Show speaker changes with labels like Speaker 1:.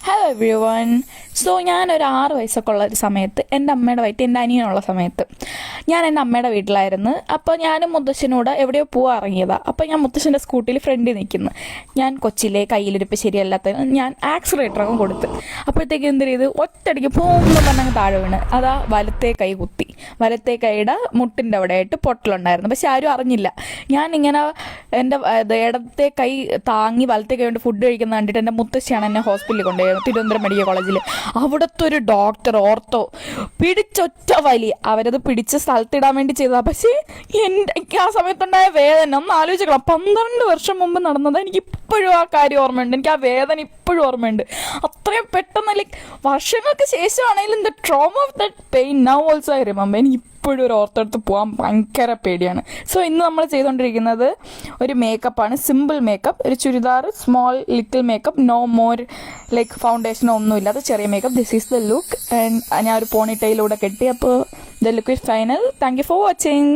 Speaker 1: Hello every one. So ഞാനൊരു 6 വയസ്സൊക്കെ ഉള്ള ഒരു സമയത്ത് എൻ്റെ അമ്മയുടെ വയറ്റ് എൻ്റെ അനിയനുള്ള സമയത്ത് ഞാൻ എൻ്റെ അമ്മയുടെ വീട്ടിലായിരുന്നു. അപ്പോൾ ഞാനും മുത്തശ്ശനോട് എവിടെയോ പോകാൻ ഇറങ്ങിയതാണ്. അപ്പോൾ ഞാൻ മുത്തശ്ശൻ്റെ സ്കൂട്ടിയിൽ ഫ്രണ്ടിൽ നിൽക്കുന്നു. ഞാൻ കൊച്ചിലെ കയ്യിലിരിപ്പ് ശരിയല്ലാത്തതിന് ഞാൻ ആക്സിലേറ്ററൊക്കെ കൊടുത്ത്. അപ്പോഴത്തേക്ക് എന്ത് ചെയ്ത് ഒറ്റയടിക്ക് പോകുമ്പോൾ പറഞ്ഞങ്ങ് താഴെ വീണ്. അതാ വലത്തേ കൈ കുത്തി. വലത്തേ കൈയുടെ മുട്ടിൻ്റെ അവിടെ ആയിട്ട് പൊട്ടലുണ്ടായിരുന്നു. പക്ഷെ ആരും അറിഞ്ഞില്ല. ഞാനിങ്ങനെ എൻ്റെ ഇടത്തെ കൈ താങ്ങി വലത്തേ കൈ കൊണ്ട് ഫുഡ് കഴിക്കുന്ന കണ്ടിട്ട് എൻ്റെ മുത്തശ്ശിയാണ് എന്നെ ഹോസ്പിറ്റലിൽ കൊണ്ടുപോയത്, തിരുവനന്തപുരം മെഡിക്കൽ കോളേജിൽ. അവിടുത്തെ ഒരു ഡോക്ടർ ഓർത്തോ പിടിച്ചൊറ്റ വലി അവരത് പിടിച്ച് സ്ഥലത്തിടാൻ വേണ്ടി ചെയ്തതാണ്. പക്ഷേ എനിക്ക് ആ സമയത്തുണ്ടായ വേദന ഒന്ന് ആലോചിക്കണം. 12 വർഷം മുമ്പ് നടന്നത്. എനിക്ക് ഇപ്പോഴും ആ കാര്യം ഓർമ്മയുണ്ട്. എനിക്ക് ആ വേദന ഇപ്പോഴും ഓർമ്മയുണ്ട്. അത്രയും പെട്ടെന്ന് വർഷങ്ങൾക്ക് ശേഷമാണെങ്കിലും the trauma of that pain now also I remember. എനിക്ക് ഇപ്പോഴും ഒരു ഓർത്തെടുത്ത് പോകാൻ ഭയങ്കര പേടിയാണ്. സോ ഇന്ന് നമ്മൾ ചെയ്തുകൊണ്ടിരിക്കുന്നത് ഒരു മേക്കപ്പാണ്, സിമ്പിൾ മേക്കപ്പ്. ഒരു churidar, small little makeup, no more ഫൗണ്ടേഷനോ ഒന്നുമില്ലാത്ത ചെറിയ makeup. This is the look. And ഞാൻ ഒരു പോണി ടൈലൂടെ കെട്ടി. അപ്പോൾ the look is final. Thank you for watching.